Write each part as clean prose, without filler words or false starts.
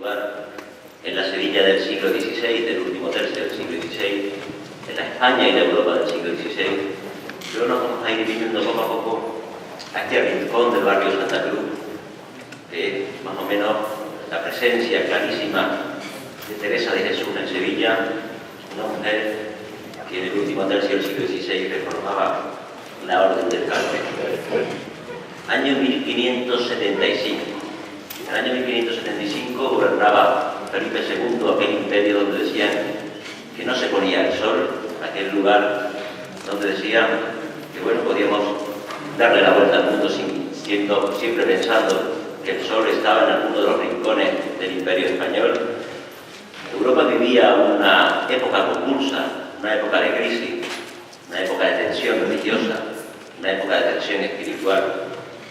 situar en la Sevilla del siglo XVI, del último tercio del siglo XVI, en la España y la Europa del siglo XVI. Pero nos vamos a ir viviendo poco a poco a este rincón del barrio Santa Cruz, que más o menos la presencia clarísima de Teresa de Jesús en Sevilla, una mujer que en el último tercio del siglo XVI reformaba la Orden del Carmen. Año 1575. En el año 1575 gobernaba Felipe II aquel imperio donde decían que no se ponía el sol, aquel lugar donde decían que bueno, podíamos darle la vuelta al mundo siempre pensando que el sol estaba en alguno de los rincones del imperio español. Europa vivía una época convulsa, una época de crisis, una época de tensión religiosa, una época de tensión espiritual.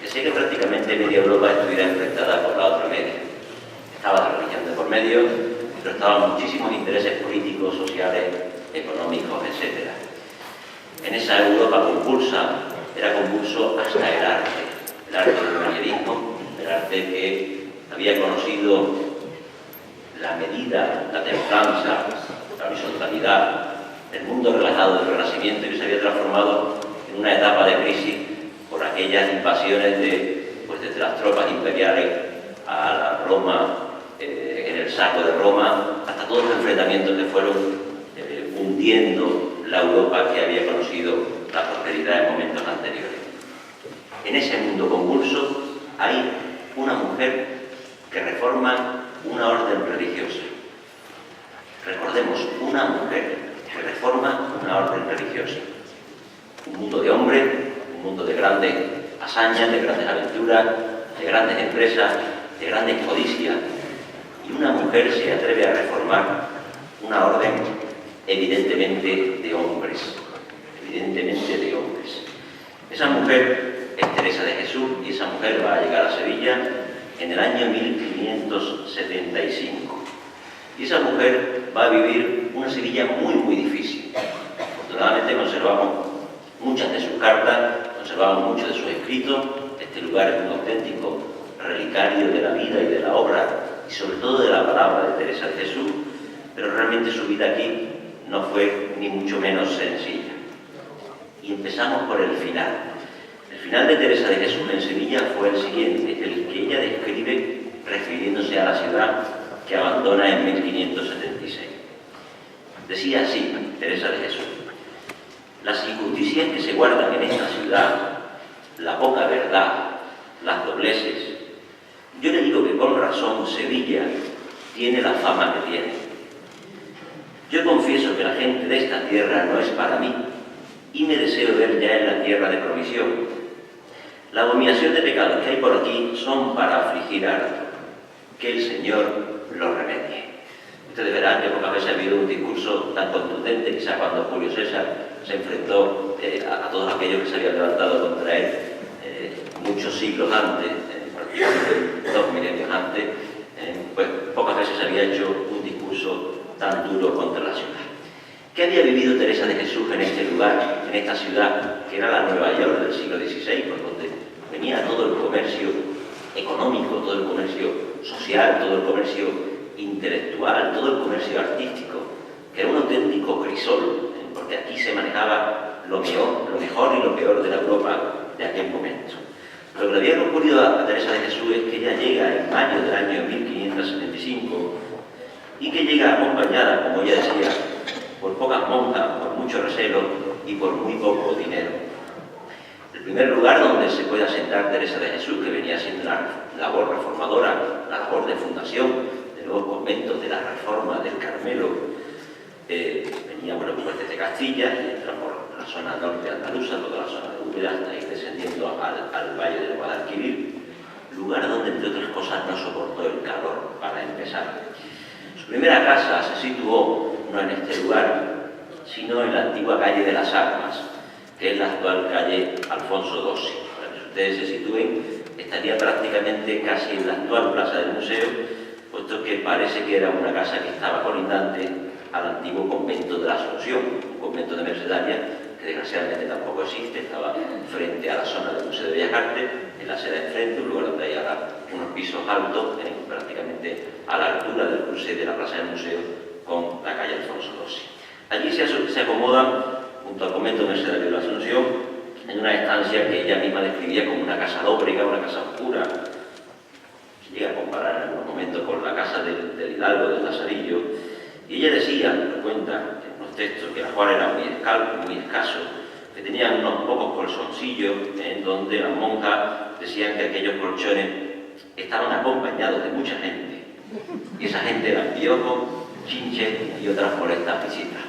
Decía que prácticamente media Europa estuviera enfrentada por la otra media. Estaba la religión de por medio, pero estaban muchísimos intereses políticos, sociales, económicos, etc. En esa Europa convulsa, era convulso hasta el arte del manierismo, el arte que había conocido la medida, la templanza, la horizontalidad, el mundo relajado del Renacimiento, y se había transformado en una etapa de crisis por aquellas invasiones desde las tropas imperiales a la Roma, en el saco de Roma, hasta todos los enfrentamientos que fueron hundiendo la Europa que había conocido la prosperidad en momentos anteriores. En ese mundo convulso hay una mujer que reforma una orden religiosa. Recordemos, una mujer que reforma una orden religiosa. Un mundo de hombres, un mundo de grandes hazañas, de grandes aventuras, de grandes empresas, de grandes codicias. Y una mujer se atreve a reformar una orden evidentemente de hombres. Evidentemente de hombres. Esa mujer es Teresa de Jesús y esa mujer va a llegar a Sevilla en el año 1575. Y esa mujer va a vivir una Sevilla muy, muy difícil. Afortunadamente conservamos muchas de sus cartas, conservamos muchos de sus escritos. Este lugar es un auténtico relicario de la vida y de la obra, y sobre todo de la palabra de Teresa de Jesús, pero realmente su vida aquí no fue ni mucho menos sencilla. Y empezamos por el final. El final de Teresa de Jesús en Sevilla fue el siguiente, el que ella describe refiriéndose a la ciudad que abandona en 1576. Decía así Teresa de Jesús: las injusticias que se guardan en esta ciudad, la poca verdad, las dobleces. Yo le digo que con razón Sevilla tiene la fama que tiene. Yo confieso que la gente de esta tierra no es para mí y me deseo ver ya en la tierra de provisión. La abominación de pecados que hay por aquí son para afligir harto. Que el Señor lo remedie. Ustedes verán que pocas veces ha habido un discurso tan contundente, quizá cuando Julio César se enfrentó a todos aquellos que se habían levantado contra él muchos siglos antes, prácticamente 2 milenios antes, pues pocas veces había hecho un discurso tan duro contra la ciudad. ¿Qué había vivido Teresa de Jesús en este lugar, en esta ciudad, que era la Nueva York del siglo XVI, por donde venía todo el comercio económico, todo el comercio social, todo el comercio intelectual, todo el comercio artístico, que era un auténtico crisol, porque aquí se manejaba lo mejor y lo peor de la Europa de aquel momento. Lo que le había ocurrido a Teresa de Jesús es que ella llega en mayo del año 1575 y que llega acompañada, como ella decía, por pocas monjas, por mucho recelo y por muy poco dinero. El primer lugar donde se puede asentar Teresa de Jesús, que venía siendo la labor reformadora, la labor de fundación de nuevos conventos, de la reforma del Carmelo, venía pues desde Castilla, y entra por la zona norte andaluza, toda la zona de Úbeda, hasta ir descendiendo al valle del Guadalquivir, lugar donde, entre otras cosas, no soportó el calor para empezar. Su primera casa se situó no en este lugar, sino en la antigua calle de las Armas, que es la actual calle Alfonso XII. Para que ustedes se sitúen, estaría prácticamente casi en la actual plaza del museo, puesto que parece que era una casa que estaba colindante al antiguo convento de la Asunción, un convento de Mercedaria que desgraciadamente tampoco existe, estaba frente a la zona del Museo de Bellas Artes, en la acera de enfrente, un lugar donde hay ahora unos pisos altos, prácticamente a la altura del cruce de la plaza del museo con la calle Alfonso XII. Allí se acomodan, junto al convento mercedario de la Asunción, en una estancia que ella misma describía como una casa lóbrega, una casa oscura. Se llega a comparar en algún momento con la casa del Hidalgo, del Lazarillo, y ella decía, lo cuenta en unos textos, que el ajuar era muy escaso, que tenían unos pocos colchoncillos, en donde las monjas decían que aquellos colchones estaban acompañados de mucha gente, y esa gente eran piojos, chinches y otras molestas visitas.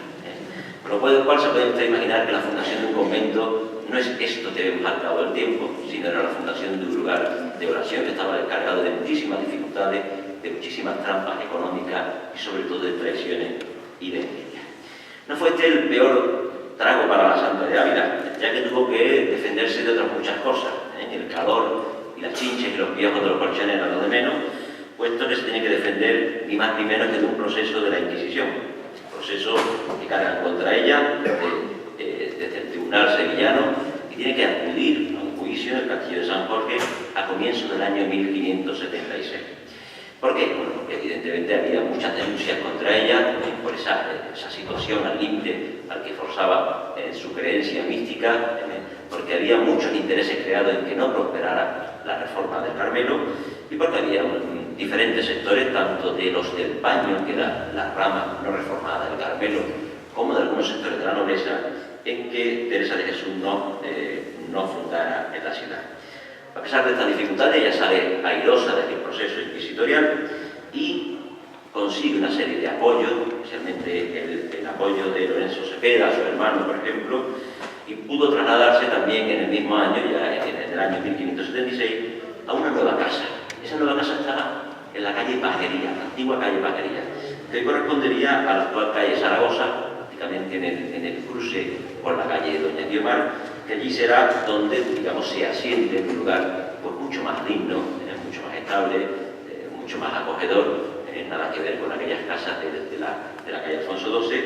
Con lo cual se puede usted imaginar que la fundación de un convento no es esto que vemos al cabo del tiempo, sino era la fundación de un lugar de oración que estaba descargado de muchísimas dificultades, de muchísimas trampas económicas y sobre todo de traiciones y de envidia. No fue este el peor trago para la Santa de Ávila, ya que tuvo que defenderse de otras muchas cosas. El calor y las chinches y los piojos de los colchones eran lo de menos, puesto que se tiene que defender ni más ni menos que de un proceso de la Inquisición, proceso que cargan contra ella desde el Tribunal Sevillano, y tiene que acudir a un juicio en el Castillo de San Jorge a comienzos del año 1576. ¿Por qué? Bueno, porque evidentemente había muchas denuncias contra ella por esa situación al límite al que forzaba su creencia mística, porque había muchos intereses creados en que no prosperara la reforma del Carmelo, y porque había diferentes sectores, tanto de los del Paño, que era la rama no reformada del Carmelo, como de algunos sectores de la nobleza, en que Teresa de Jesús no fundara en la ciudad. A pesar de estas dificultades, ella sale airosa de aquel proceso inquisitorial y consigue una serie de apoyos, especialmente el apoyo de Lorenzo Cepeda, su hermano, por ejemplo, y pudo trasladarse también en el mismo año, ya en el año 1576, a una nueva casa. Esa nueva casa estaba en la calle Pajería, la antigua calle Pajería, que correspondería a la actual calle Zaragoza, prácticamente en el cruce por la calle Doña Guiomar, que allí será donde, digamos, se asiente en un lugar pues, mucho más digno, mucho más estable, mucho más acogedor, nada que ver con aquellas casas de la calle Alfonso XII,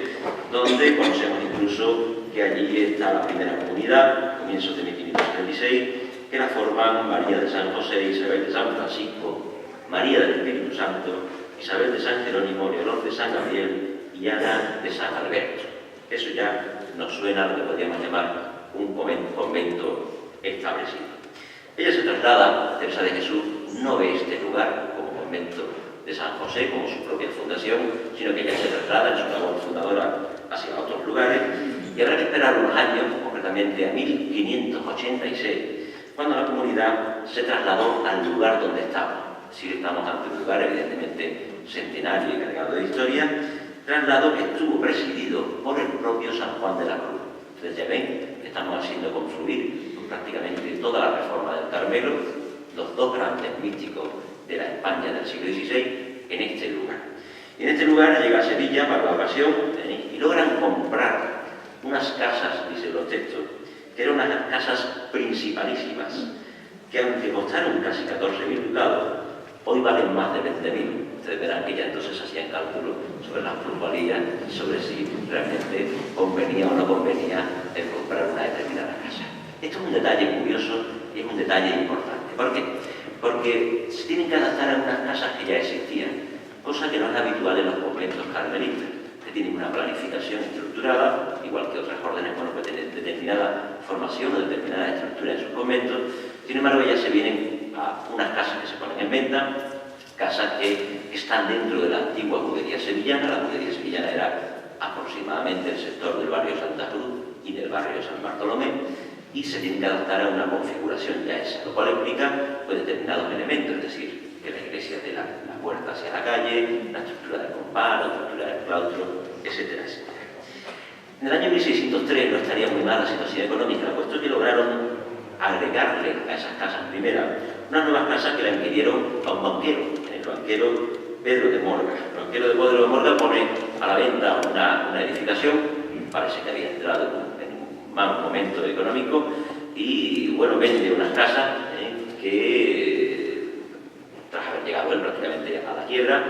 donde conocemos incluso que allí está la primera comunidad, comienzos de 1536, que la forman María de San José, Isabel de San Francisco, María del Espíritu Santo, Isabel de San Jerónimo, Leonor de San Gabriel y Ana de San Alberto. Eso ya nos suena a lo que podríamos llamar un convento establecido. Ella se traslada, Teresa de Jesús no ve este lugar como convento de San José, como su propia fundación, sino que ella se traslada en su labor fundadora hacia otros lugares, y habrá que esperar unos años, concretamente a 1586, cuando la comunidad se trasladó al lugar donde estaba. Es decir, estamos ante un lugar evidentemente centenario y cargado de historia, traslado que estuvo presidido por el propio San Juan de la Cruz. Ustedes ya ven que estamos haciendo confluir prácticamente toda la reforma del Carmelo, los dos grandes místicos de la España del siglo XVI, en este lugar. Y en este lugar llega a Sevilla para la ocasión y logran comprar unas casas, dicen los textos, que eran unas casas principalísimas, que aunque costaron casi 14.000 ducados, hoy valen más de 20.000. Ustedes verán que ya entonces hacían cálculos sobre las plusvalías, sobre si realmente convenía o no convenía el comprar una determinada casa. Esto es un detalle curioso y es un detalle importante. ¿Por qué? Porque se tienen que adaptar a unas casas que ya existían, cosa que no es habitual en los conventos carmelitas, que tienen una planificación estructurada, igual que otras órdenes, bueno, que tienen determinada formación o determinada estructura en sus conventos. Sin embargo, ya se vienen a unas casas que se ponen en venta, casas que están dentro de la antigua judería sevillana. La judería sevillana era aproximadamente el sector del barrio Santa Cruz y del barrio San Bartolomé, y se tienen que adaptar a una configuración ya esa, lo cual implica pues, determinados elementos, es decir, que la iglesia de la puerta hacia la calle, la estructura del compás, la estructura del claustro, etcétera, etcétera. En el año 1603 no estaría muy mal la situación económica, puesto que lograron agregarle a esas casas primeras unas nuevas casas que la adquirieron a un banquero, el banquero Pedro de Morga. El banquero de Pedro de Morga pone a la venta una edificación, parece que había entrado en un mal momento económico, y bueno, vende unas casas que tras haber llegado él prácticamente a la quiebra,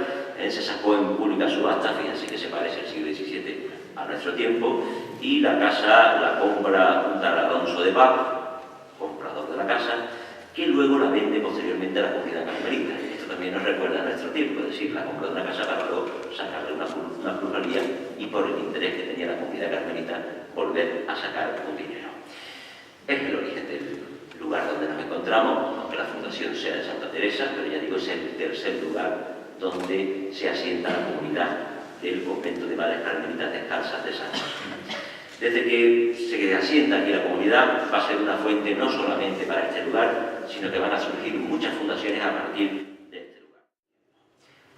se sacó en pública subasta. Fíjense que se parece el siglo XVII a nuestro tiempo, y la casa la compra un tal Alonso de Paz, comprador de la casa, que luego la vende posteriormente a la comunidad carmelita. Esto también nos recuerda a nuestro tiempo, es decir, la compra de una casa para luego sacarle una plusvalía y por el interés que tenía la comunidad carmelita volver a sacar un dinero. Es el origen del lugar donde nos encontramos, aunque la fundación sea de Santa Teresa, pero ya digo, es el tercer lugar donde se asienta la comunidad del convento de Madres Carmelitas Descalzas de San José. Desde que se asienta aquí la comunidad, va a ser una fuente no solamente para este lugar, sino que van a surgir muchas fundaciones a partir de este lugar.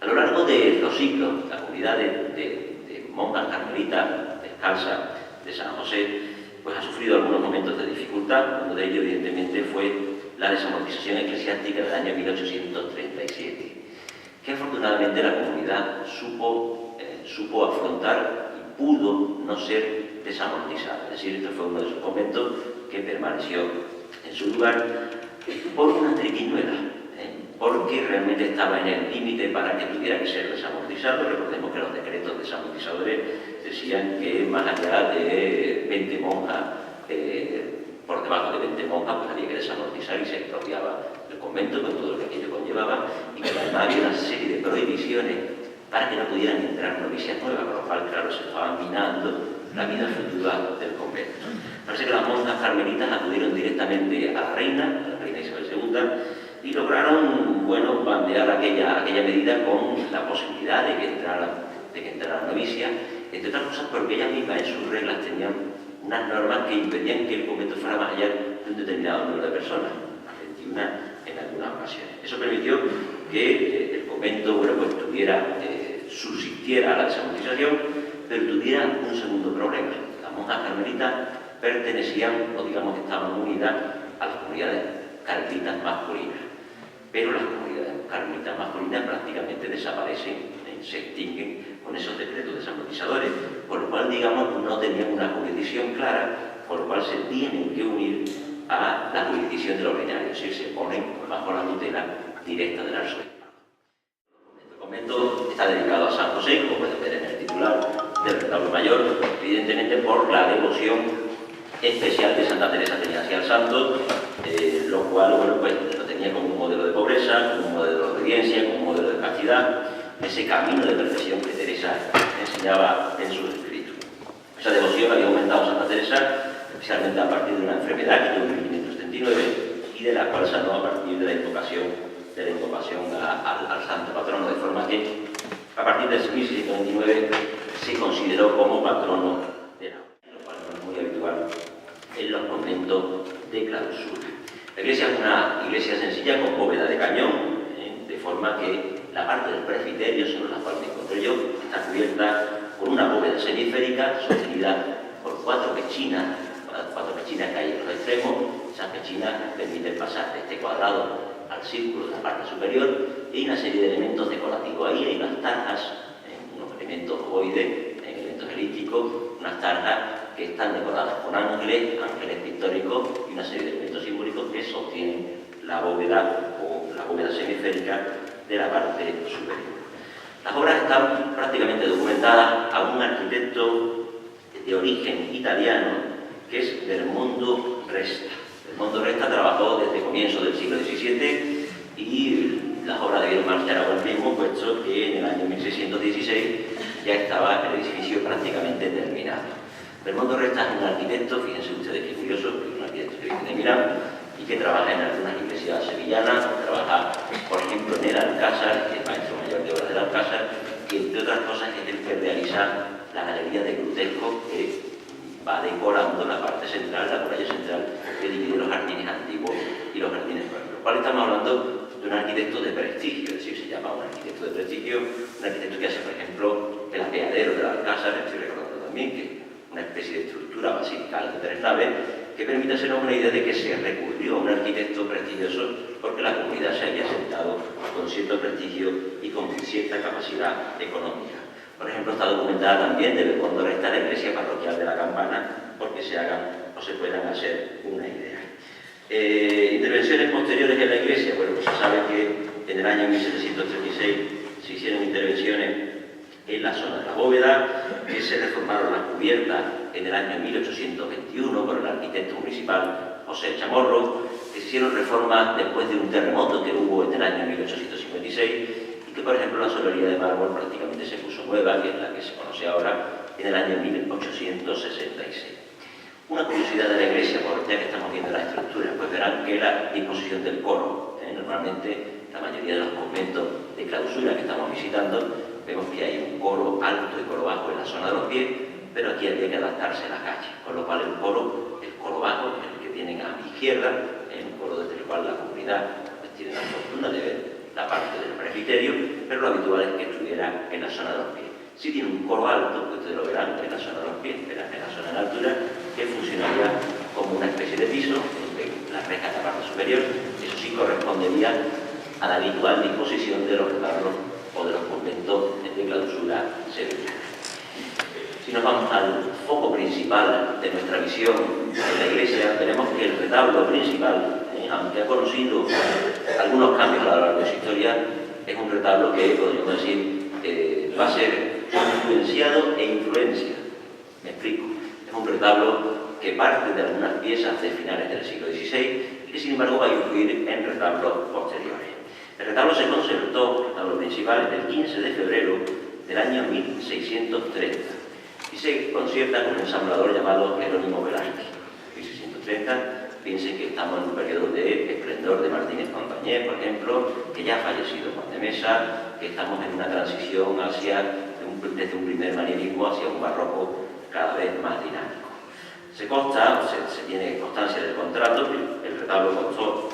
A lo largo de los siglos, la comunidad de monjas carmelitas descalzas de San José pues ha sufrido algunos momentos de dificultad. Uno de ellos, evidentemente, fue la desamortización eclesiástica del año 1837, que afortunadamente la comunidad supo afrontar y pudo no ser desamortizada. Es decir, este fue uno de esos conventos que permaneció en su lugar por una triquiñuela, porque realmente estaba en el límite para que tuviera que ser desamortizado. Recordemos que los decretos desamortizadores decían que más allá de 20 monjas, por debajo de 20 monjas, pues había que desamortizar y se expropiaba el convento con todo lo que aquello conllevaba, y que además había una serie de prohibiciones para que no pudieran entrar novicias nuevas, con lo cual, claro, se estaba minando la vida futura del convento. Parece que las monjas carmelitas acudieron directamente a la reina Isabel II, y lograron, bueno, bandear aquella medida con la posibilidad de que entraran novicias, entre otras cosas porque ellas mismas en sus reglas tenían unas normas que impedían que el convento fuera más allá de un determinado número de personas, a 21 en algunas ocasiones. Eso permitió que el convento, bueno, pues subsistiera a la desamortización, pero tuviera un segundo problema. Las monjas carmelitas pertenecían, o digamos que estaban unidas a las comunidades carmelitas masculinas, pero las comunidades carmelitas masculinas prácticamente desaparecen, se extinguen con esos decretos desamortizadores, por lo cual, digamos, no tenían una jurisdicción clara, por lo cual se tienen que unir a la jurisdicción del ordinario, es decir, se ponen bajo la tutela directa del arzobispo. El convento está dedicado a San José, como pueden ver en el titular del retablo mayor, evidentemente por la devoción especial que Santa Teresa tenía hacia el santo, lo cual, bueno, pues lo tenía como un modelo de pobreza, como un modelo de obediencia, como un modelo de castidad, ese camino de perfección que Teresa enseñaba en sus escritos. Esa devoción había aumentado Santa Teresa, especialmente a partir de una enfermedad que tuvo en 1539 y de la cual sanó a partir de la invocación al santo patrono, de forma que a partir de 1629 se consideró como patrono de la orden, lo cual no es muy habitual en los conventos de clausura. La iglesia es una iglesia sencilla con bóveda de cañón, de forma que la parte del presbiterio, sobre la cual me encuentro yo, está cubierta por una bóveda semiférica sostenida por cuatro pechinas que hay en los extremos. Esas pechinas permiten pasar de este cuadrado al círculo de la parte superior, y hay una serie de elementos decorativos ahí. Hay unas tarjas, unos elementos ovoides, elementos elípticos, unas tarjas que están decoradas con ángeles pictóricos y una serie de elementos simbólicos que sostienen la bóveda o la bóveda semiférica de la parte superior. Las obras están prácticamente documentadas a un arquitecto de origen italiano que es Belmondo Resta. Belmondo Resta trabajó desde comienzos del siglo XVII y las obras debieron marchar a buen ritmo, puesto que en el año 1616 ya estaba el edificio prácticamente terminado. Belmondo Resta es un arquitecto, fíjense ustedes qué curioso, que es un arquitecto que viene de Milán y que trabaja en algunas iglesias sevillanas, trabaja, por ejemplo, en el Alcázar, que es maestro mayor de obras del Alcázar, y entre otras cosas es el que realiza la galería de Grutesco, que va decorando la parte central, la muralla central, que divide los jardines antiguos y los jardines nuevos. Lo cual estamos hablando de un arquitecto de prestigio, es decir, se llama un arquitecto de prestigio, un arquitecto que hace, por ejemplo, el apeadero del Alcázar, estoy recordando también, que es una especie de estructura basilical de 3 naves, que permite hacernos una idea de que se recurrió a un arquitecto prestigioso porque la comunidad se había sentado con cierto prestigio y con cierta capacidad económica. Por ejemplo, está documentada también de Belmondo Resta la iglesia parroquial de la Campana, porque se hagan o se puedan hacer una idea. Intervenciones posteriores en la iglesia. Bueno, pues se sabe que en el año 1736 se hicieron intervenciones en la zona de la bóveda, que se reformaron las cubiertas en el año 1821 por el arquitecto municipal José Chamorro, que se hicieron reformas después de un terremoto que hubo en el año 1856 y que, por ejemplo, la solería de mármol prácticamente se puso nueva, que es la que se conoce ahora, en el año 1866. Una curiosidad de la iglesia, ya que estamos viendo la estructura, pues verán que la disposición del coro, normalmente la mayoría de los conventos de clausura que estamos visitando, vemos que hay un coro alto y coro bajo en la zona de los pies, pero aquí había que adaptarse a la calle, con lo cual el coro bajo, el que tienen a mi izquierda, un coro desde el cual la comunidad pues, tiene la fortuna de ver la parte del presbiterio, pero lo habitual es que estuviera en la zona de los pies. Si tiene un coro alto, que ustedes lo verán en la zona de los pies, verán en la zona de la altura, que funcionaría como una especie de piso, en la reja de la parte superior. Eso sí correspondería a la habitual disposición de los retablos o de los conventos de clausura sevillana. Si nos vamos al foco principal de nuestra visión en la iglesia, veremos que el retablo principal, aunque ha conocido algunos cambios a lo largo de su historia, es un retablo que, podríamos decir, va a ser influenciado e influencia. Me explico. Es un retablo que parte de algunas piezas de finales del siglo XVI y que, sin embargo, va a influir en retablos posteriores. El retablo se concertó, el retablo principal, el 15 de febrero del año 1630 y se concierta con un ensamblador llamado Jerónimo Velázquez. 1630, piensen que estamos en un periodo de esplendor de Martínez Montañés, por ejemplo, que ya ha fallecido Juan de Mesa, que estamos en una transición desde un primer manierismo hacia un barroco cada vez más dinámico. Se tiene constancia del contrato, el retablo costó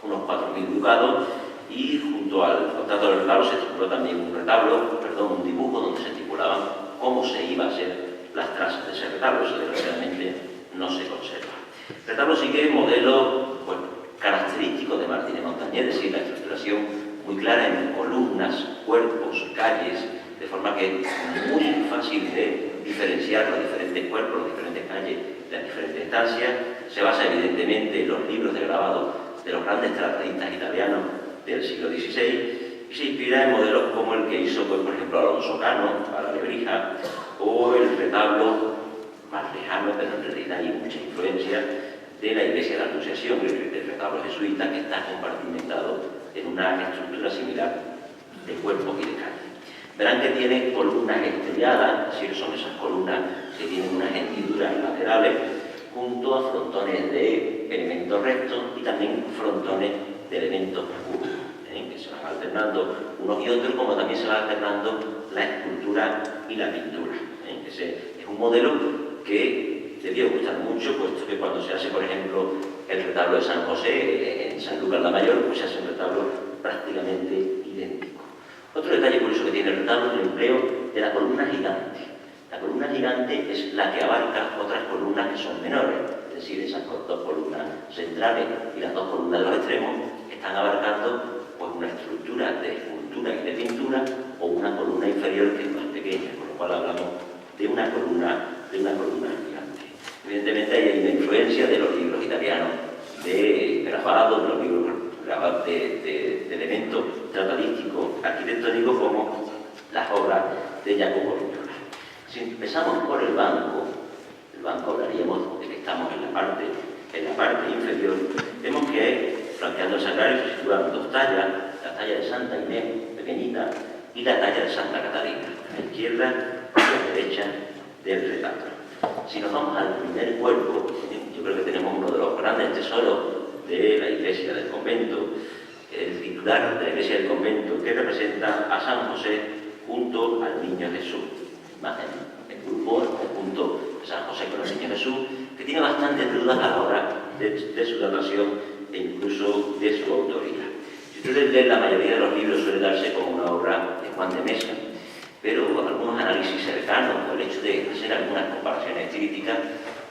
unos 4.000 ducados y junto al contrato del retablo se estipuló también un dibujo donde se estipulaban cómo se iba a hacer las trazas de ese retablo. Eso desgraciadamente no se conserva. El retablo sigue modelo característico de Martínez Montañés, es decir, la estructuración muy clara en columnas, cuerpos, calles, de forma que es muy fácil de diferenciar los diferentes cuerpos, las diferentes calles, las diferentes estancias. Se basa evidentemente en los libros de grabado de los grandes tratadistas italianos del siglo XVI y se inspira en modelos como el que hizo, por ejemplo, Alonso Cano para Lebrija, o el retablo más lejano, pero en realidad hay mucha influencia, de la Iglesia de la Anunciación, el retablo jesuita, que está compartimentado en una estructura similar de cuerpo y de calle. Verán que tiene columnas estrelladas, es decir, son esas columnas que tienen unas hendiduras laterales, junto a frontones de elementos rectos y también frontones de elementos curvos, que se van alternando unos y otros, como también se va alternando la escultura y la pintura. Ese es un modelo que debió gustar mucho, puesto que cuando se hace, por ejemplo, el retablo de San José en San Lucas la Mayor, pues se hace un retablo prácticamente idéntico. Otro detalle curioso que tiene el retablo es el empleo de la columna gigante. La columna gigante es la que abarca otras columnas que son menores, es decir, esas dos columnas centrales y las dos columnas de los extremos están abarcando pues, una estructura de escultura y de pintura o una columna inferior que es más pequeña, con lo cual hablamos de una columna gigante. Evidentemente hay una influencia de los libros italianos de grabado, de los libros grabados de elementos tratadísticos, arquitectónicos, como las obras de Jacopo Ventura. Si empezamos por el banco hablaríamos de que estamos en la parte inferior, vemos que flanqueando el sagrario se sitúan dos tallas, la talla de Santa Inés, pequeñita, y la talla de Santa Catalina, a la izquierda y a la derecha del retablo. Si nos vamos al primer cuerpo, yo creo que tenemos uno de los grandes tesoros de la iglesia del convento, el titular de la iglesia del convento, que representa a San José junto al Niño Jesús. Imagen, el grupo, el punto de San José con el Niño Jesús, que tiene bastantes dudas a la hora de su datación e incluso de su autoría. Si ustedes leen, la mayoría de los libros suele darse como una obra de Juan de Mesa, pero algunos análisis cercanos o el hecho de hacer algunas comparaciones estilísticas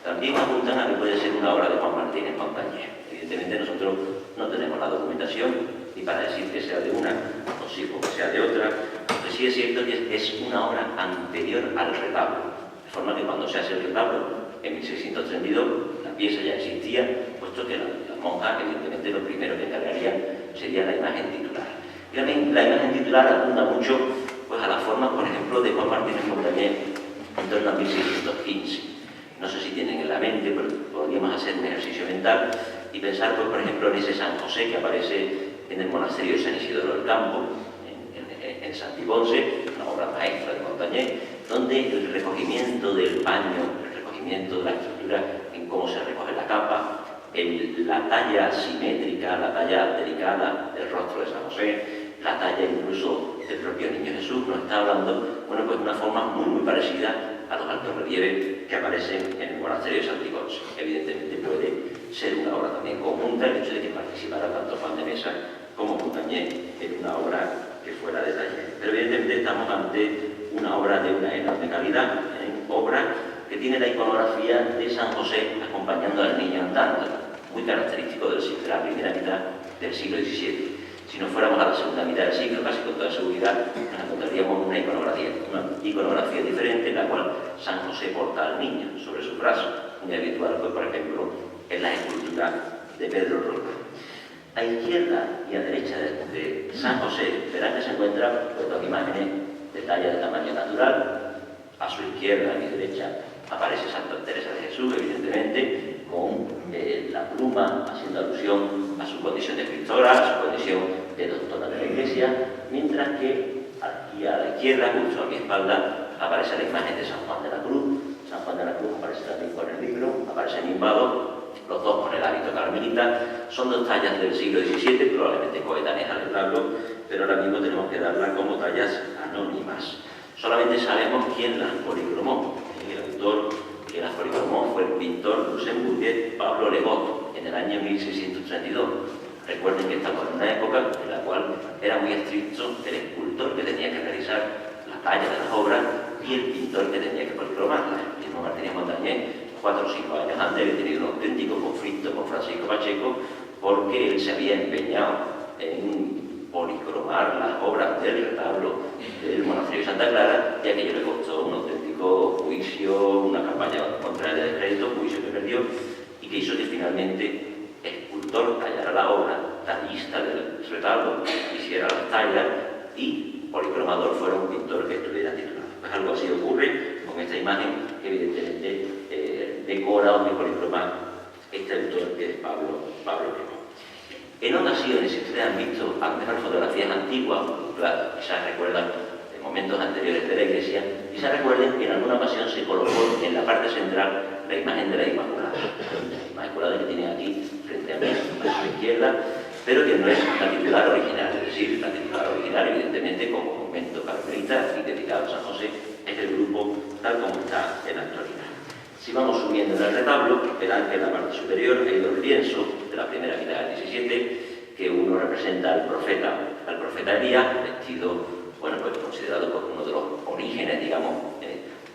también apuntan a que puede ser una obra de Juan Martínez Montañés. Evidentemente nosotros no tenemos la documentación ni para decir que sea de una o sí o que sea de otra, pero sí es cierto que es una obra anterior al retablo, de forma que cuando se hace el retablo en 1632 la pieza ya existía, puesto que las monjas evidentemente lo primero que encargarían sería la imagen titular. Y la imagen titular abunda mucho pues a las formas, por ejemplo, de Juan Martínez Montañés en torno a 1615. No sé si tienen en la mente, pero podríamos hacer un ejercicio mental y pensar, pues, por ejemplo, en ese San José que aparece en el monasterio de San Isidoro del Campo, en Santiponce, una obra maestra de Montañés, donde el recogimiento del paño, el recogimiento de la estructura en cómo se recoge la capa, la talla simétrica, la talla delicada del rostro de San José, la talla incluso del propio Niño Jesús, nos está hablando, bueno, pues de una forma muy parecida a los altos relieves que aparecen en el monasterio de Santiponce. Evidentemente puede ser una obra también conjunta, el hecho de que participara tanto Juan de Mesa como Montañés en una obra que fuera de taller. Pero evidentemente estamos ante una obra de una enorme calidad, obra que tiene la iconografía de San José acompañando al niño andando, muy característico de la primera mitad del siglo XVII. Si no fuéramos a la segunda mitad del siglo, casi con toda seguridad, nos encontraríamos una iconografía diferente en la cual San José porta al niño sobre sus brazos, muy habitual, pues, por ejemplo, en la escultura de Pedro Roca. A izquierda y a derecha de San José, verán que se encuentran pues, dos imágenes de talla de tamaño natural. A su izquierda y derecha aparece Santa Teresa de Jesús, evidentemente, con la pluma haciendo alusión a su condición de escritora, a su condición de doctora de la Iglesia, mientras que aquí a la izquierda, justo a mi espalda, aparece la imagen de San Juan de la Cruz. San Juan de la Cruz aparece también con el libro, aparece nimbado, los dos con el hábito carmelita. Son dos tallas del siglo XVII, probablemente coetáneas al retablo, pero ahora mismo tenemos que darlas como tallas anónimas. Solamente sabemos quién las policromó. El autor que las policromó fue el pintor luxemburgués Pablo Legot, en el año 1632. Recuerden que estamos en una época en la cual era muy estricto el escultor que tenía que realizar la talla de las obras y el pintor que tenía que policromarlas. El mismo Martínez Montañés, 4 o 5 años antes, había tenido un auténtico conflicto con Francisco Pacheco porque él se había empeñado en policromar las obras del retablo del monasterio de Santa Clara, y aquello le costó un auténtico juicio, una campaña contra el descrédito, juicio que perdió y que hizo que finalmente el escultor tallara la obra, tallista del retablo hiciera las tallas y policromador fuera un pintor que estuviera titulado. Pues algo así ocurre con esta imagen que evidentemente decora o policroma este autor que es Pablo Legot. En ocasiones, si ustedes han visto a lo mejor fotografías antiguas, claro, quizás recuerdan de momentos anteriores de la Iglesia, quizás recuerden que en alguna ocasión se colocó en la parte central la imagen de la Inmaculada. La Inmaculada que tienen aquí frente a mí, a su izquierda, pero que no es la titular original, es decir, la titular original, evidentemente, como monumento carmelita y dedicado a San José, es el grupo tal como está en la actualidad. Si vamos subiendo en el retablo, verán que en la parte superior hay dos lienzos de la primera mitad del 17, que uno representa al profeta Elías, vestido, bueno, pues considerado como uno de los orígenes, digamos,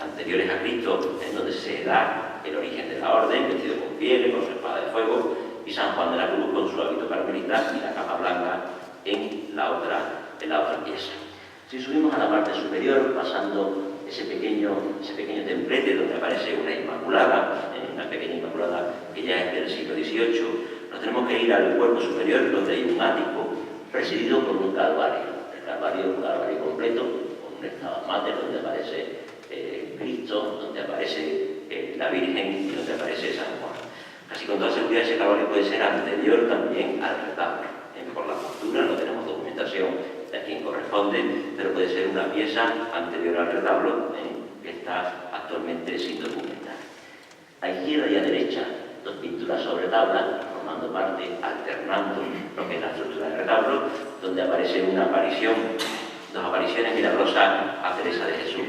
anteriores a Cristo, en donde se da el origen de la orden, vestido con pieles, con su espada de fuego, y San Juan de la Cruz con su hábito carmelita y la capa blanca en la otra pieza. Si subimos a la parte superior, pasando ese pequeño templete donde aparece una Inmaculada, una pequeña Inmaculada que ya es del siglo XVIII, nos tenemos que ir al cuerpo superior donde hay un ático presidido por un calvario. El calvario es un calvario completo, con un estado mater donde aparece Cristo, donde aparece la Virgen y donde aparece San Juan. Casi con toda seguridad ese calvario puede ser anterior también al retablo. Por la cultura no tenemos documentación de a quién corresponde, pero puede ser una pieza anterior al retablo que está actualmente sin documentar. A izquierda y a derecha, dos pinturas sobre tabla, formando parte, alternando lo que es la estructura del retablo, donde aparece una aparición, dos apariciones milagrosas a Teresa de Jesús.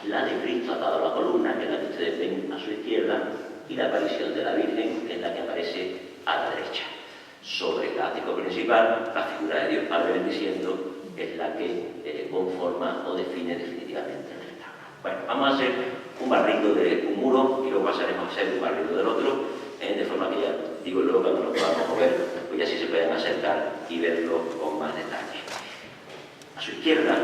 La de Cristo atado a la columna, que es la que ustedes ven a su izquierda, y la aparición de la Virgen, que es la que aparece a la derecha. Sobre el ático principal, la figura de Dios Padre bendiciendo es la que conforma o define definitivamente el retablo. Bueno, vamos a hacer un barrido de un muro y luego pasaremos a hacer un barrido del otro, de forma que ya digo luego cuando lo podamos mover, pues ya sí se pueden acercar y verlo con más detalle. A su izquierda,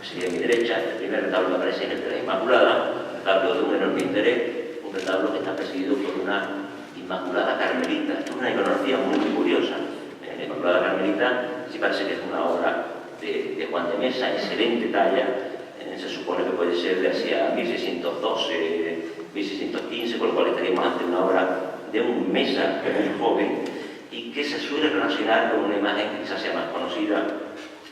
que sería mi derecha, el primer retablo que aparece es el de la Inmaculada, un retablo de un enorme interés, un retablo que está presidido por una Inmaculada Carmelita. Esto es una iconografía muy curiosa. La Inmaculada Carmelita sí parece que es una obra de Juan de Mesa, excelente talla, se supone que puede ser de hacia 1612, 1615, con lo cual estaríamos ante una obra de un Mesa muy joven y que se suele relacionar con una imagen que quizás sea más conocida,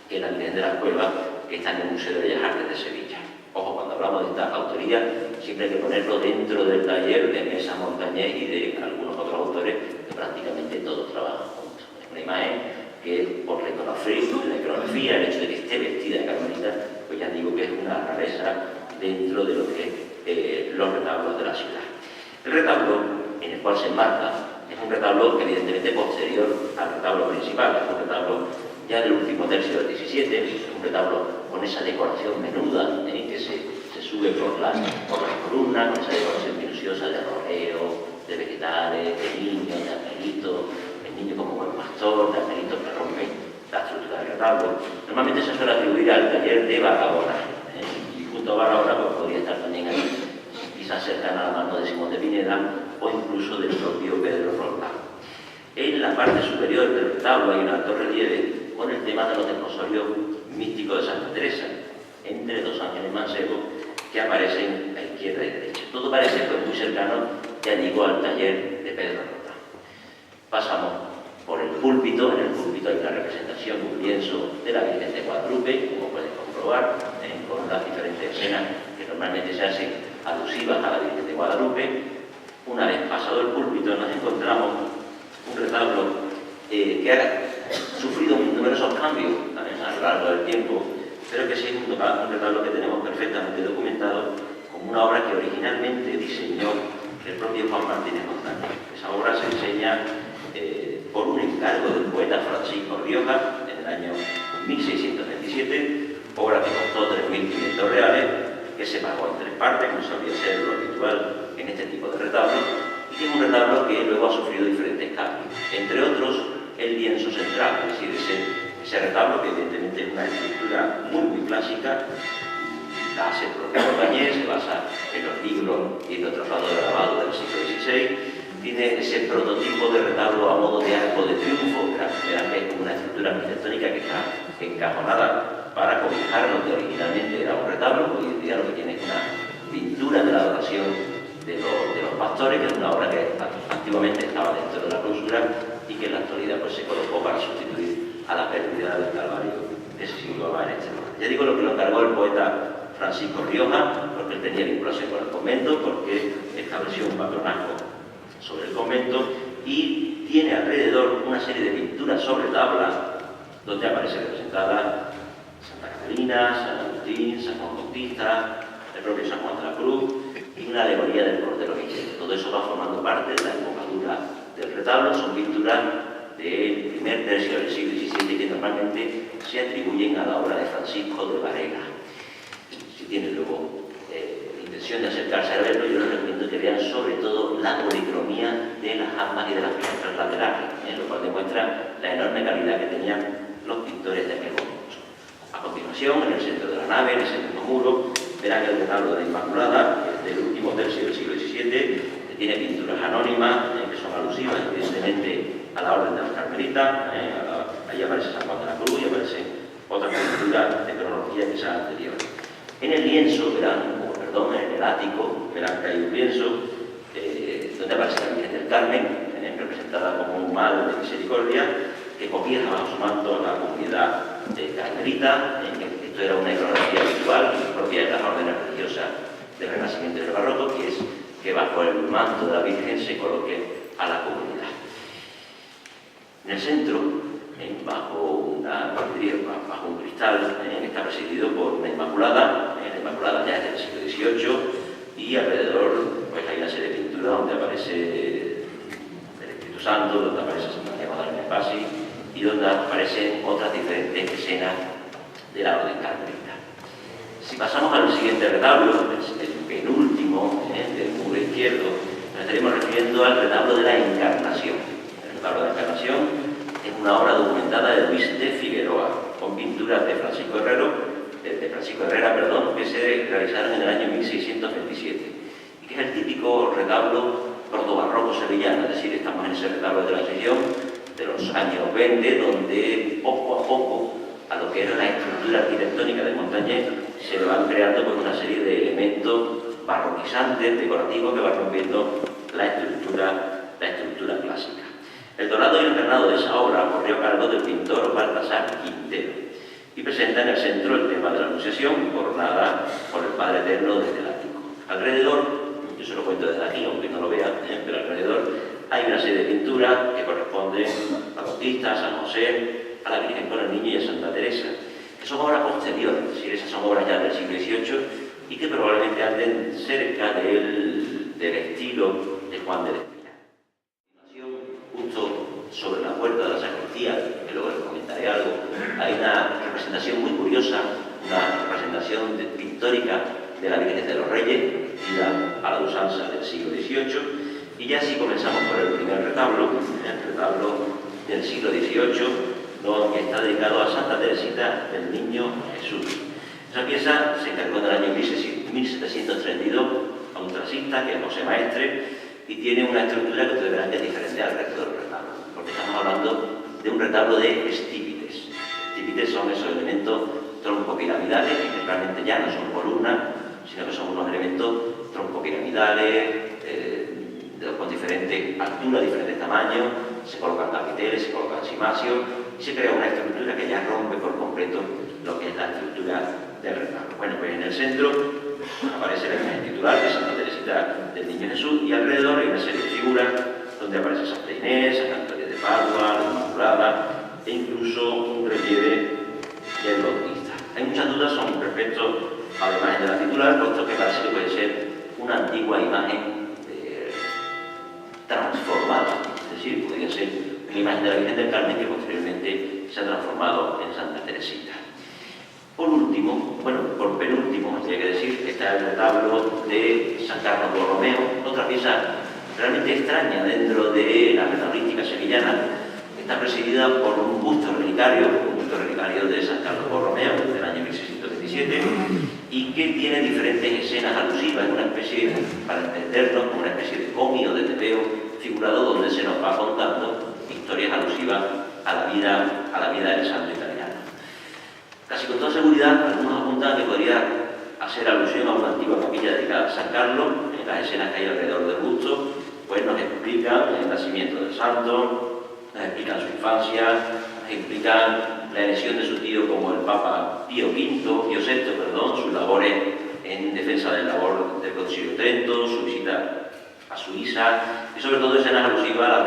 que es la Virgen de la Cueva, que está en el Museo de Bellas Artes de Sevilla. Ojo, cuando hablamos de esta autoría, siempre hay que ponerlo dentro del taller de Mesa, Montañés y de algunos otros autores que prácticamente todos trabajan juntos. Es una imagen que, por la iconografía, el hecho de que esté vestida de carmelita, pues ya digo que es una rareza dentro de lo que los retablos de la ciudad. El retablo en el cual se enmarca es un retablo evidentemente posterior al retablo principal, es un retablo ya del último tercio del XVII, es un retablo con esa decoración menuda que se sube por las columnas, con esa decoración minuciosa de rodeo, de vegetales, de niños, de angelitos, el niño como buen pastor, de angelitos que rompen la estructura del retablo. Normalmente se suele atribuir al taller de Barahona, y junto a Barahona pues, podría estar también ahí, quizás cercana a la mano de Simón de Pineda o incluso del propio Pedro Roldán. En la parte superior del retablo hay un alto relieve con el tema de los desposorios místicos de Santa Teresa, entre dos ángeles mancebos que aparecen a izquierda y derecha. Todo parece pues, muy cercano, ya digo, al taller de Pedro Roldán. Pasamos por el púlpito. En el púlpito hay una representación, un lienzo de la Virgen de Guadalupe, como pueden comprobar, con las diferentes escenas que normalmente se hacen alusivas a la Virgen de Guadalupe. Una vez pasado el púlpito nos encontramos un retablo que ha sufrido numerosos cambios a lo largo del tiempo, pero que sí es un retablo que tenemos perfectamente documentado como una obra que originalmente diseñó el propio Juan Martínez Montañés. Esa obra se enseña por un encargo del poeta Francisco Rioja en el año 1627, obra que costó 3.500 reales, que se pagó en 3 partes, como solía ser lo habitual en este tipo de retablos, y que es un retablo que luego ha sufrido diferentes cambios, entre otros el lienzo central, es decir, ese retablo que evidentemente es una estructura muy clásica, la hace el propio Montañés, se basa en los libros y en los tratados de grabado del siglo XVI, tiene ese prototipo de retablo a modo de arco de triunfo, verán que es una estructura arquitectónica que está encajonada para cobijar lo que originalmente era un retablo. Hoy en día lo que tiene es una pintura de la adoración de los pastores, que es una obra que antiguamente estaba dentro de la clausura y que en la actualidad pues, se colocó para sustituir a la pérdida del Calvario que se situaba en este lugar. Ya digo lo que lo encargó el poeta Francisco Rioja, porque él tenía vinculación con el convento, porque estableció un patronazgo sobre el convento y tiene alrededor una serie de pinturas sobre tabla donde aparece representada Santa Catalina, San Agustín, San Juan Bautista, el propio San Juan de la Cruz y una alegoría del Cordero Guillén. Todo eso va formando parte de la embocadura del retablo. Son pinturas del primer tercio del siglo XVII que normalmente se atribuyen a la obra de Francisco de Varela. Si tienen luego intención de acercarse a verlo, yo les recomiendo que vean sobre todo la policromía de las jambas y de las pilastras laterales, lo cual demuestra la enorme calidad que tenían los pintores de aquel momento. A continuación, en el centro de la nave, en ese mismo muro, verán el retablo de la Inmaculada, que es del último tercio del siglo XVII, que tiene pinturas anónimas, que son alusivas, evidentemente, a la orden de los carmelitas. Ahí aparece San Juan de la Cruz y aparecen otras pinturas de cronología quizás anteriores. En el lienzo, en el ático, verán que hay un lienzo donde aparece la Virgen del Carmen, representada como un mal de misericordia, que cobija bajo su manto a la comunidad carmelita. Esto era una iconografía habitual propia de las órdenes religiosas del Renacimiento y del Barroco, que es que bajo el manto de la Virgen se coloque a la comunidad. En el centro, bajo un cristal, está presidido por una Inmaculada. La Inmaculada ya es del siglo XVIII y alrededor pues, hay una serie de pinturas donde aparece el Espíritu Santo, donde aparece San Santiago de Pasi y donde aparecen otras diferentes escenas de la orden carmelita. Si pasamos al siguiente retablo, el penúltimo del muro izquierdo, nos estaremos refiriendo al retablo de la Encarnación. El retablo de la Encarnación es una obra documentada de Luis de Figueroa, con pinturas de Francisco Herrera, que se realizaron en el año 1627, y que es el típico retablo protobarroco sevillano, es decir, estamos en ese retablo de la sesión de los años 20, donde poco a poco a lo que era la estructura arquitectónica de Montañés se van creando pues, una serie de elementos barroquizantes, decorativos, que van rompiendo la estructura clásica. El dorado y el encarnado de esa obra corrió a cargo del pintor Baltasar Quintero y presenta en el centro el tema de la Anunciación, coronada por el Padre Eterno desde el ático. Alrededor, yo se lo cuento desde aquí, aunque no lo vean, pero alrededor hay una serie de pinturas que corresponden a Bautista, a San José, a la Virgen con el Niño y a Santa Teresa, que son obras posteriores, es decir, esas son obras ya del siglo XVIII y que probablemente anden cerca del estilo de Juan de la Espina. Justo sobre la puerta de la sacristía, que luego les comentaré algo, hay una representación muy curiosa, una representación pictórica de la Virgen de los Reyes, ida a la usanza del siglo XVIII, y ya si comenzamos por el primer retablo, el retablo del siglo XVIII, que está dedicado a Santa Teresita del Niño Jesús. Esa pieza se encargó en el año 1732 a un tracista, que es José Maestre, y tiene una estructura que ustedes verán que es diferente al resto del retablo, porque estamos hablando de un retablo de estípites. Estípites son esos elementos troncopiramidales, que realmente ya no son columnas, sino que son unos elementos troncopiramidales, con diferentes alturas, diferentes tamaños, se colocan capiteles, se colocan cimasios, y se crea una estructura que ya rompe por completo lo que es la estructura del retablo. Bueno, pues en el centro aparece la imagen titular de Santa Teresita del Niño Jesús, y alrededor hay una serie de figuras donde aparece Santa Inés, Santa Antonia de Padua, la Inmaculada, e incluso un relieve del Bautista. Hay muchas dudas respecto a la imagen de la titular, puesto que parece que puede ser una antigua imagen transformada, es decir, podría ser una imagen de la Virgen del Carmen que posteriormente se ha transformado en Santa Teresita. Por último, por penúltimo, habría que decir, está el retablo de San Carlos Borromeo, otra pieza realmente extraña dentro de la retablistica sevillana. Está presidida por un busto relicario de San Carlos Borromeo del año 1627, y que tiene diferentes escenas alusivas, una especie, para entendernos, como una especie de cómic o de tebeo figurado donde se nos va contando historias alusivas a la vida del santo italiano. Casi con toda seguridad, algunos apuntan que podría hacer alusión a una antigua capilla dedicada a San Carlos. En las escenas que hay alrededor del busto, pues nos explican el nacimiento del santo, nos explican su infancia, nos explican la elección de su tío como el Papa Pío VI, sus labores en defensa del labor del Concilio de Trento, su visita a Suiza, y sobre todo escenas alusivas a la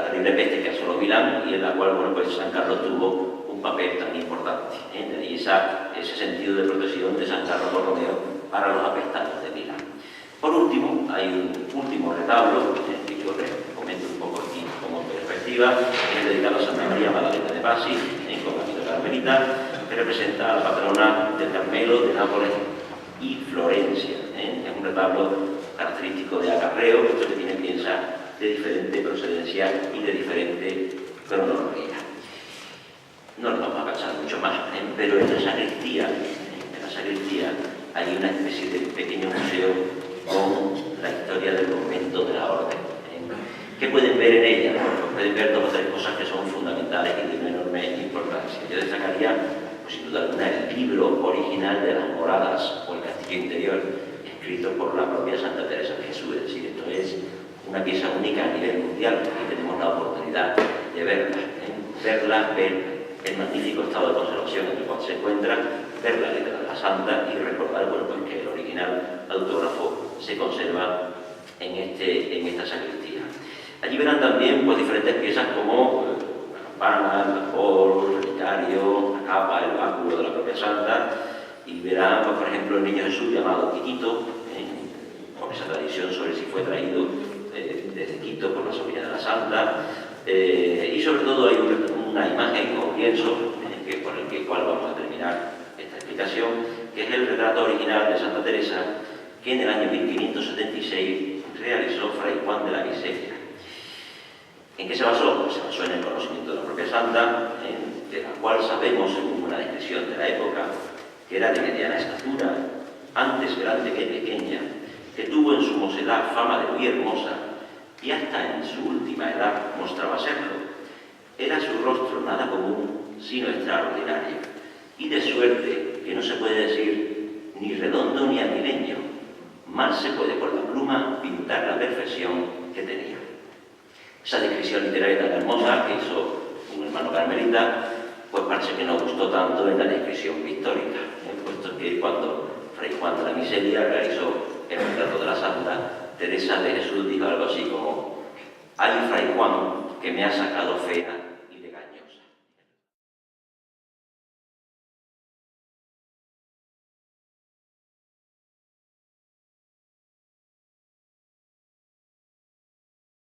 terrible peste que asoló Milán, y en la cual pues San Carlos tuvo un papel tan importante. De ahí ese sentido de protección de San Carlos Borromeo para los apestados de Milán. Por último, hay un último retablo, que yo les comento un poco aquí como perspectiva, que es dedicado a Santa María Magdalena de Pasi, en Convento Carmelita, que representa a la patrona del Carmelo de Nápoles y Florencia. Es un retablo característico de acarreo, esto que tiene piezas de diferente procedencia y de diferente cronología. No nos vamos a cansar mucho más, pero en la sacristía hay una especie de pequeño museo con la historia del convento de la orden. ¿Qué pueden ver en ella? Pues pueden ver dos o tres cosas que son fundamentales y de una enorme importancia. Yo destacaría, pues, sin duda alguna, el libro original de las moradas o el castillo interior, escrito por la propia Santa Teresa de Jesús. Es decir, esto es una pieza única a nivel mundial y tenemos la oportunidad de verla, ver el magnífico estado de conservación en el cual se encuentra, ver la letra de la Santa y recordar pues, que el original autógrafo se conserva en esta sacristía. Allí verán también pues, diferentes piezas como la campana, el tambor, el relicario, la capa, el báculo de la propia Santa, y verán, pues, por ejemplo, el Niño Jesús llamado Quitito, con esa tradición sobre si fue traído desde Quito por la sobrina de la Santa, y sobre todo hay una imagen o lienzo por el cual vamos a terminar esta explicación, que es el retrato original de Santa Teresa que en el año 1576 realizó Fray Juan de la Miseria. ¿En qué se basó? Pues se basó en el conocimiento de la propia Santa, de la cual sabemos, según una descripción de la época, que era de mediana estatura, antes grande que pequeña, que tuvo en su mocedad fama de muy hermosa y hasta en su última edad mostraba serlo. Era su rostro nada común, sino extraordinario, y de suerte que no se puede decir ni redondo ni aguileño. Mal se puede por la pluma pintar la perfección que tenía. Esa descripción literaria tan hermosa que hizo un hermano carmelita, pues parece que no gustó tanto en la descripción pictórica, puesto que cuando Fray Juan de la Miseria realizó el retrato de la Santa Teresa de Jesús, dijo algo así como: «Ay, Fray Juan, que me ha sacado fea